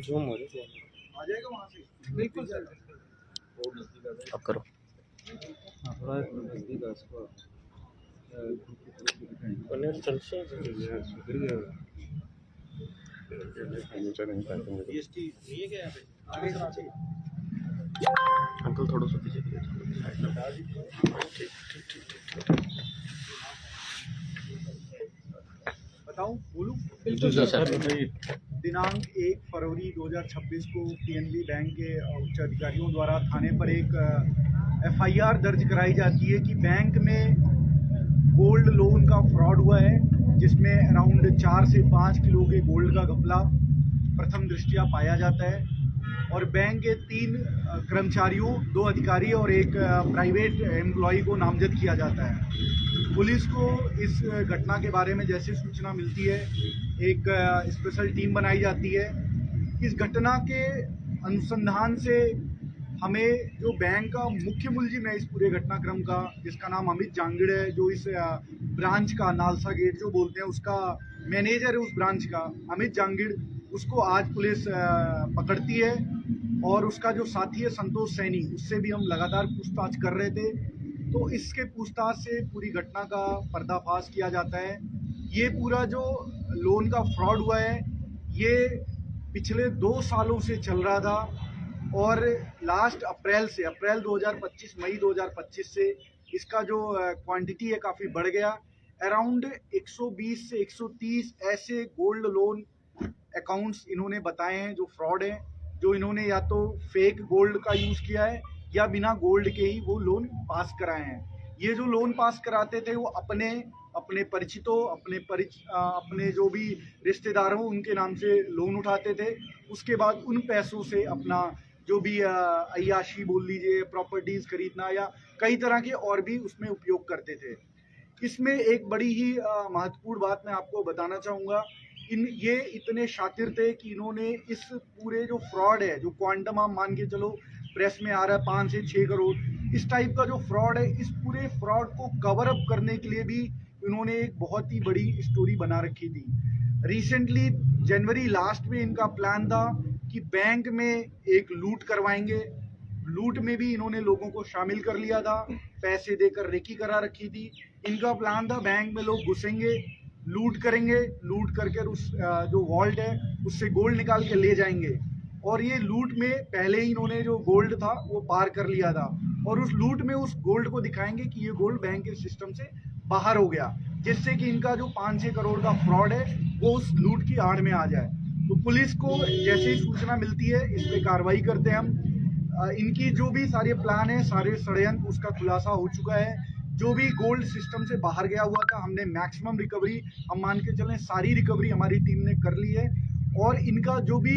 Zoom हो रही आ जाएगा वहाँ से बिल्कुल सर। अब करो। थोड़ा नजदीक है इसको। पनीर चल से जीएसटी नहीं है क्या यहाँ पे? आगे चला चाहिए। अंकल थोड़ा सा पीछे ठीक ठीक ठीक ठीक ठीक। बताऊं बोलूं? बिल्कुल सर। दिनांक 1 फरवरी 2026 को पीएनबी बैंक के उच्च अधिकारियों द्वारा थाने पर एक एफआईआर दर्ज कराई जाती है कि बैंक में गोल्ड लोन का फ्रॉड हुआ है, जिसमें अराउंड 4 से 5 किलो के गोल्ड का घपला प्रथम दृष्टया पाया जाता है और बैंक के 3 कर्मचारियों, 2 अधिकारी और एक प्राइवेट एम्प्लॉय को नामजद किया जाता है। पुलिस को इस घटना के बारे में जैसे सूचना मिलती है, एक स्पेशल टीम बनाई जाती है। इस घटना के अनुसंधान से हमें जो बैंक का मुख्य मुलजिम है इस पूरे घटनाक्रम का, जिसका नाम अमित जांगिड़ है, जो इस ब्रांच का नालसा गेट जो बोलते हैं उसका मैनेजर है उस ब्रांच का, अमित जांगिड़, उसको आज पुलिस पकड़ती है। और उसका जो साथी है संतोष सैनी, उससे भी हम लगातार पूछताछ कर रहे थे। तो इसके पूछताछ से पूरी घटना का पर्दाफाश किया जाता है। ये पूरा जो लोन का फ्रॉड हुआ है, ये पिछले 2 सालों से चल रहा था और लास्ट अप्रैल 2025, मई 2025 से इसका जो क्वांटिटी है काफ़ी बढ़ गया। अराउंड 120 से 130 ऐसे गोल्ड लोन अकाउंट्स इन्होंने बताए हैं जो फ्रॉड हैं, जो इन्होंने या तो फेक गोल्ड का यूज़ किया है या बिना गोल्ड के ही वो लोन पास कराए हैं। ये जो लोन पास कराते थे वो अपने परिचितों, अपने जो भी रिश्तेदारों उनके नाम से लोन उठाते थे। उसके बाद उन पैसों से अपना जो भी अय्याशी बोल लीजिए, प्रॉपर्टीज़ खरीदना या कई तरह के और भी उसमें उपयोग करते थे। इसमें एक बड़ी ही महत्वपूर्ण बात मैं आपको बताना चाहूँगा। ये इतने शातिर थे कि इन्होंने इस पूरे जो फ्रॉड है, जो क्वांटम आप मान के चलो प्रेस में आ रहा है 5 से 6 करोड़, इस टाइप का जो फ्रॉड है, इस पूरे फ्रॉड को कवर अप करने के लिए भी इन्होंने एक बहुत ही बड़ी स्टोरी बना रखी थी। रिसेंटली जनवरी लास्ट में इनका प्लान था कि बैंक में एक लूट करवाएंगे। लूट में भी इन्होंने लोगों को शामिल कर लिया था, पैसे देकर रेकी करा रखी थी। इनका प्लान था बैंक में लोग घुसेंगे, लूट करेंगे, लूट करके उस जो वॉल्ट है उससे गोल्ड निकाल के ले जाएंगे। और ये लूट में पहले ही इन्होंने जो गोल्ड था वो पार कर लिया था और उस लूट में उस गोल्ड को दिखाएंगे कि ये गोल्ड बैंक के सिस्टम से बाहर हो गया, जिससे कि इनका जो 5-6 करोड़ का फ्रॉड है वो उस लूट की आड़ में आ जाए। तो पुलिस को जैसे ही सूचना मिलती है इस पर कार्रवाई करते हैं हम। इनकी जो भी सारे प्लान है, सारे षड्यंत्र, उसका खुलासा हो चुका है। जो भी गोल्ड सिस्टम से बाहर गया हुआ था, हमने मैक्सिमम रिकवरी, हम मान के चलें सारी रिकवरी हमारी टीम ने कर ली है। और इनका जो भी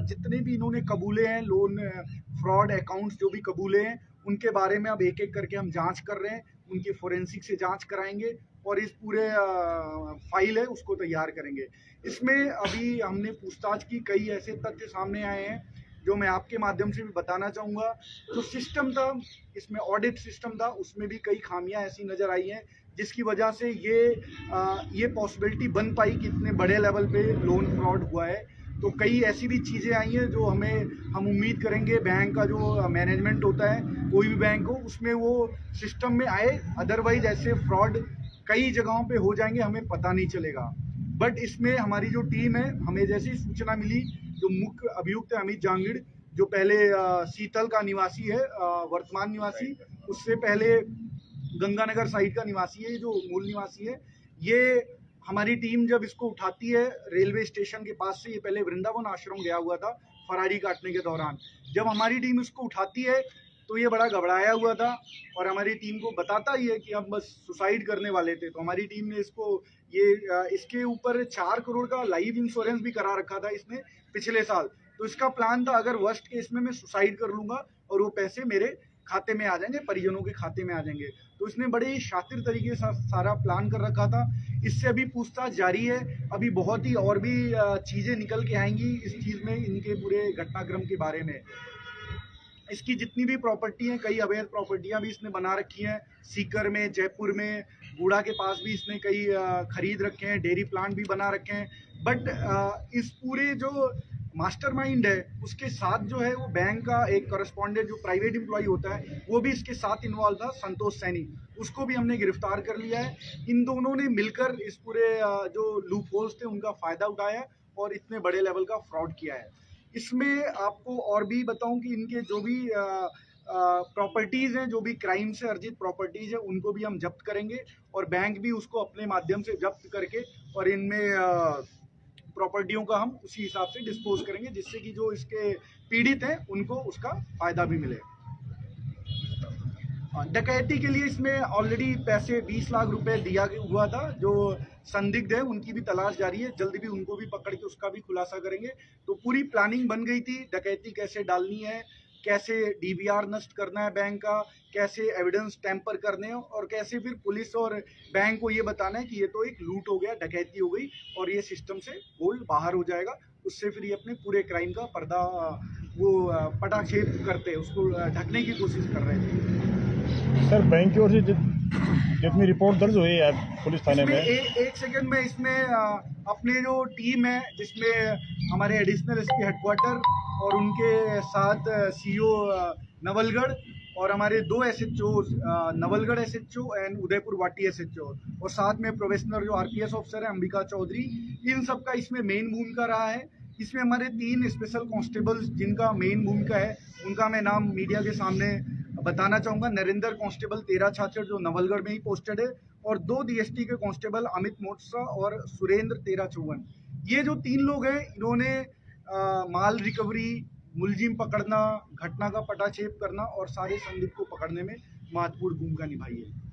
जितने भी इन्होंने कबूले हैं लोन फ्रॉड अकाउंट्स जो भी कबूले हैं, उनके बारे में अब एक एक करके हम जांच कर रहे हैं, उनकी फोरेंसिक से जांच कराएंगे और इस पूरे फाइल है उसको तैयार करेंगे। इसमें अभी हमने पूछताछ की, कई ऐसे तथ्य सामने आए हैं जो मैं आपके माध्यम से भी बताना चाहूँगा। जो सिस्टम था, इसमें ऑडिट सिस्टम था, उसमें भी कई खामियां ऐसी नज़र आई हैं जिसकी वजह से ये पॉसिबिलिटी बन पाई कि इतने बड़े लेवल पे लोन फ्रॉड हुआ है। तो कई ऐसी भी चीज़ें आई हैं जो हम उम्मीद करेंगे बैंक का जो मैनेजमेंट होता है कोई भी बैंक हो उसमें वो सिस्टम में आए, अदरवाइज ऐसे फ्रॉड कई जगहों पे हो जाएंगे, हमें पता नहीं चलेगा। बट इसमें हमारी जो टीम है, हमें जैसी सूचना मिली, जो मुख्य अभियुक्त है अमित जांगिड़, जो पहले सीतल का निवासी है, वर्तमान निवासी, उससे पहले गंगानगर साइड का निवासी है, जो मूल निवासी है, ये हमारी टीम जब इसको उठाती है रेलवे स्टेशन के पास से, ये पहले वृंदावन आश्रम गया हुआ था फरारी काटने के दौरान, जब हमारी टीम इसको उठाती है तो ये बड़ा घबराया हुआ था और हमारी टीम को बताता ही है कि हम बस सुसाइड करने वाले थे। तो हमारी टीम ने इसके ऊपर 4 करोड़ का लाइफ इंश्योरेंस भी करा रखा था इसने पिछले साल। तो इसका प्लान था अगर वर्स्ट केस में मैं सुसाइड कर लूंगा और वो पैसे मेरे खाते में आ जाएंगे, परिजनों के खाते में आ जाएंगे। तो इसने बड़े ही शातिर तरीके से सारा प्लान कर रखा था। इससे अभी पूछताछ जारी है, अभी बहुत ही और भी चीज़ें निकल के आएंगी इस चीज़ में, इनके पूरे घटनाक्रम के बारे में। इसकी जितनी भी प्रॉपर्टी हैं, कई अवैध प्रॉपर्टियां भी इसने बना रखी हैं, सीकर में, जयपुर में, गूड़ा के पास भी इसने कई खरीद रखे हैं, डेयरी प्लांट भी बना रखे हैं। बट इस पूरे जो मास्टरमाइंड है उसके साथ जो है वो बैंक का एक करस्पॉन्डेंट जो प्राइवेट एम्प्लॉय होता है वो भी इसके साथ इन्वॉल्व था, संतोष सैनी, उसको भी हमने गिरफ्तार कर लिया है। इन दोनों ने मिलकर इस पूरे जो लूप होल्स थे उनका फायदा उठाया और इतने बड़े लेवल का फ्रॉड किया है। इसमें आपको और भी बताऊं कि इनके जो भी प्रॉपर्टीज हैं, जो भी क्राइम से अर्जित प्रॉपर्टीज है, उनको भी हम जब्त करेंगे और बैंक भी उसको अपने माध्यम से जब्त करके और इनमें प्रॉपर्टियों का हम उसी हिसाब से डिस्पोज करेंगे, जिससे कि जो इसके पीड़ित हैं उनको उसका फायदा भी मिले। डकैती के लिए इसमें ऑलरेडी पैसे 20 लाख रुपए दिया हुआ था। जो संदिग्ध है उनकी भी तलाश जारी है, जल्द भी उनको भी पकड़ के उसका भी खुलासा करेंगे। तो पूरी प्लानिंग बन गई थी, डकैती कैसे डालनी है, कैसे डीवीआर नष्ट करना है बैंक का, कैसे एविडेंस टैंपर करने हैं और कैसे फिर पुलिस और बैंक को ये बताना है कि ये तो एक लूट हो गया, डकैती हो गई और ये सिस्टम से गोल्ड बाहर हो जाएगा। उससे फिर ये अपने पूरे क्राइम का पर्दा वो पटाक्षेप करते हैं, उसको ढकने की कोशिश कर रहे थे। सर बैंक की ओर से जितनी रिपोर्ट दर्ज हुई है पुलिस थाने में, एक सेकंड में इसमें अपने जो टीम है जिसमें हमारे एडिशनल एसपी हेडक्वार्टर और उनके साथ सीओ नवलगढ़ और हमारे 2 SHO, Nawalgarh SHO and Udaipur वाटी एसएचओ और साथ में प्रोफेशनल जो आरपीएस ऑफिसर है अंबिका चौधरी, इन सब का इसमें मेन भूमिका रहा है। इसमें हमारे 3 स्पेशल कांस्टेबल्स जिनका मेन भूमिका है उनका मैं नाम मीडिया के सामने बताना चाहूँगा। नरेंद्र कांस्टेबल 13 छाछड़ जो नवलगढ़ में ही पोस्टेड है और 2 डीएसटी के कांस्टेबल अमित मोटसा और सुरेंद्र 1354। ये जो 3 लोग हैं इन्होंने माल रिकवरी, मुलजिम पकड़ना, घटना का पटाक्षेप करना और सारे संदिग्ध को पकड़ने में महत्वपूर्ण भूमिका निभाई है।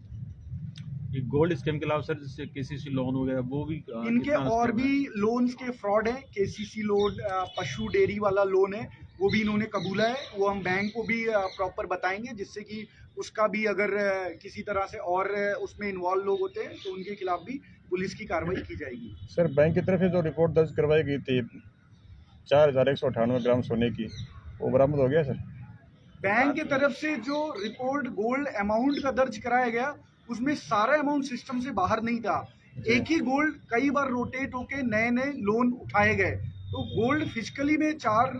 ये गोल्ड स्कैम के अलावा सर जैसे केसीसी लोन वगैरह वो भी इनके और भी लोन्स के फ्रॉड हैं, केसीसी लोन, पशु डेयरी वाला लोन है वो भी इन्होंने कबूला है। वो हम बैंक को भी प्रॉपर बताएंगे, जिससे कि उसका भी अगर किसी तरह से और उसमें इन्वॉल्व लोग होते हैं तो उनके खिलाफ भी पुलिस की कार्रवाई की जाएगी। सर बैंक की तरफ से जो रिपोर्ट दर्ज करवाई गई थी 4198 ग्राम सोने की, वो बरामद हो गया सर? बैंक की तरफ से जो रिपोर्ट गोल्ड अमाउंट का दर्ज कराया गया उसमें सारा अमाउंट सिस्टम से बाहर नहीं था। एक ही गोल्ड कई बार रोटेट होके नए नए लोन उठाए गए, तो गोल्ड फिजिकली में 4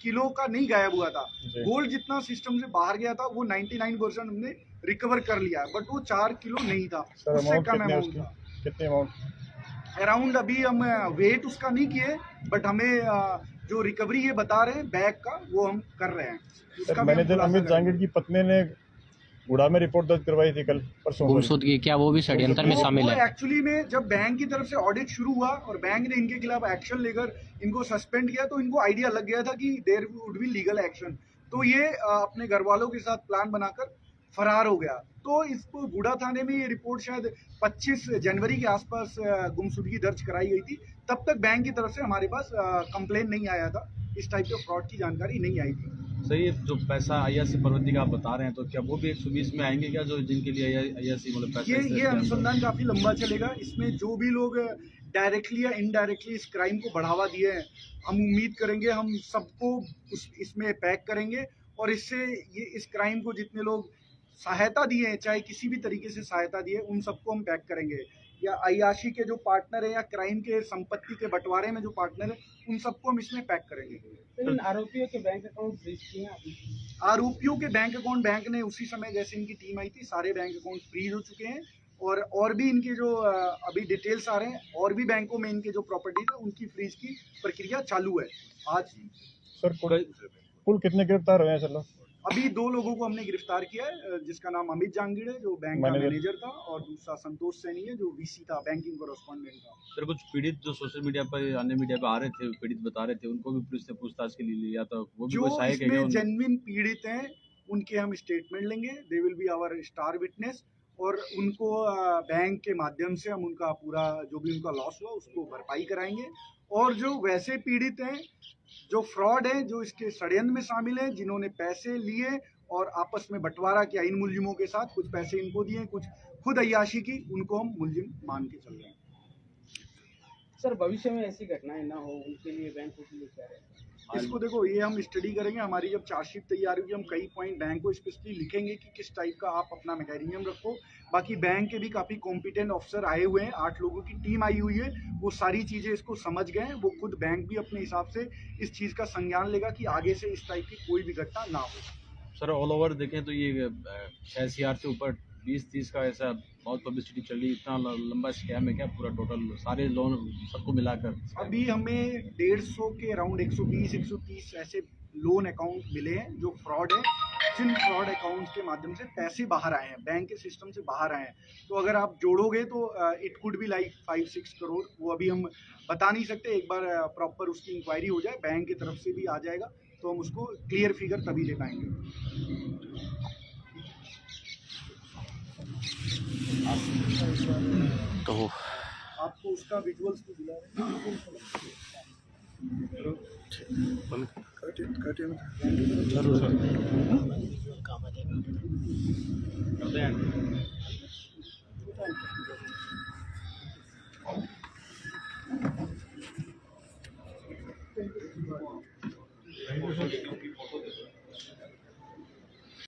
किलो का नहीं गायब हुआ था। गोल्ड जितना सिस्टम से बाहर गया था वो 99% हमने रिकवर कर लिया, बट वो 4 किलो नहीं था, उससे कम अमाउंट था। कितने अमाउंट? अराउंड अभी हम वेट उसका नहीं किए, बट हमें जो रिकवरी ये बता रहे हैं बैग का वो हम कर रहे हैं। सर मैनेजर अमित जहांगीर की पत्नी ने गुड़ा में रिपोर्ट दर्ज करवाई थी कल परसों। गुमशुदगी क्या वो भी षड्यंत्र में शामिल है? एक्चुअली में जब बैंक की तरफ से ऑडिट शुरू हुआ और बैंक ने इनके खिलाफ एक्शन लेकर इनको सस्पेंड किया तो इनको आइडिया लग गया था कि there would be legal action, तो ये अपने घर वालों के साथ प्लान बनाकर फरार हो गया। तो इसको गुड़ा थाने में ये रिपोर्ट शायद 25 जनवरी के आसपास गुमशुदगी दर्ज कराई गई थी। तब तक बैंक की तरफ से हमारे पास कंप्लेन नहीं आया था, इस टाइप के फ्रॉड की जानकारी नहीं आई थी। सर ये जो पैसा IRC प्रबंधी का आप बता रहे हैं, तो क्या वो भी 120 में आएंगे क्या, जो जिनके लिए IRC मतलब पैसा? ये अनुसंधान काफी लंबा चलेगा। इसमें जो भी लोग डायरेक्टली या इनडायरेक्टली इस क्राइम को बढ़ावा दिए हैं, हम उम्मीद करेंगे हम सबको इसमें पैक करेंगे और इससे ये इस क्राइम को जितने लोग सहायता दिए हैं, चाहे किसी भी तरीके से सहायता दिए, उन सबको हम पैक करेंगे। या अय्याशी के जो पार्टनर है या क्राइम के संपत्ति के बंटवारे में जो पार्टनर है, उन सबको हम इसमें पैक करेंगे। इन आरोपियों के बैंक अकाउंट फ्रीज किए हैं? आरोपियों के बैंक अकाउंट बैंक ने उसी समय जैसे इनकी टीम आई थी सारे बैंक अकाउंट फ्रीज हो चुके हैं और भी इनके जो अभी डिटेल्स आ रहे हैं और भी बैंकों में इनके जो प्रॉपर्टीज है उनकी फ्रीज की प्रक्रिया चालू है आज। सर कुल कितने गिरफ्तार हुए हैं सर लोग? अभी 2 लोगों को हमने गिरफ्तार किया है, जिसका नाम अमित जहांगीर है जो बैंक का मैनेजर था और दूसरा संतोष सैनी है जो VC था, बैंकिंग कॉरेस्पॉन्डेंट था। सर कुछ पीड़ित जो सोशल मीडिया पर अन्य मीडिया पे आ रहे थे, पीड़ित बता रहे थे, उनको भी पुलिस ने पूछताछ के लिए लिया, तो वो भी जो सहायक है? इसमें जेन्युइन पीड़ित हैं उनके हम स्टेटमेंट लेंगे, they will be our star witness और उनको बैंक के माध्यम से हम उनका पूरा जो भी उनका लॉस हुआ उसको भरपाई कराएंगे। और जो वैसे पीड़ित हैं, जो फ्रॉड हैं, जो इसके षड्यंत्र में शामिल हैं, जिन्होंने पैसे लिए और आपस में बंटवारा किया इन मुलजिमों के साथ, कुछ पैसे इनको दिए, कुछ खुद अय्याशी की, उनको हम मुलजिम मान के चल रहे हैं। सर भविष्य में ऐसी घटनाएं ना हो उनके लिए बैंक के लिए क्या रहेगा? इसको देखो, ये हम स्टडी करेंगे, हमारी जब चार्जशीट तैयार होगी हम कई पॉइंट बैंक को स्पेशली लिखेंगे कि किस टाइप का आप अपना मैकेनिज्म रखो। बाकी बैंक के भी काफ़ी कॉम्पिटेंट ऑफिसर आए हुए हैं, 8 लोगों की टीम आई हुई है, वो सारी चीज़ें इसको समझ गए हैं। वो खुद बैंक भी अपने हिसाब से इस चीज़ का संज्ञान लेगा कि आगे से इस टाइप की कोई भी घटना ना हो। सर ऑल ओवर देखें तो ये 6 CR से ऊपर 20-30 का ऐसा बहुत पब्लिसिटी चली, इतना लंबा स्कैम है क्या पूरा टोटल सारे लोन सबको मिलाकर? अभी हमें 150 के अराउंड 120-130 ऐसे लोन अकाउंट मिले हैं जो फ्रॉड है, जिन फ्रॉड अकाउंट्स के माध्यम से पैसे बाहर आए हैं, बैंक के सिस्टम से बाहर आए हैं। तो अगर आप जोड़ोगे तो it could be like 5-6 crore. वो अभी हम बता नहीं सकते, एक बार प्रॉपर उसकी इंक्वायरी हो जाए, बैंक की तरफ से भी आ जाएगा तो हम उसको क्लियर फिगर तभी दे पाएंगे। तो आपको उसका विजुअल्स भी दिला रहे हैं। बंद काटिए करते हैं।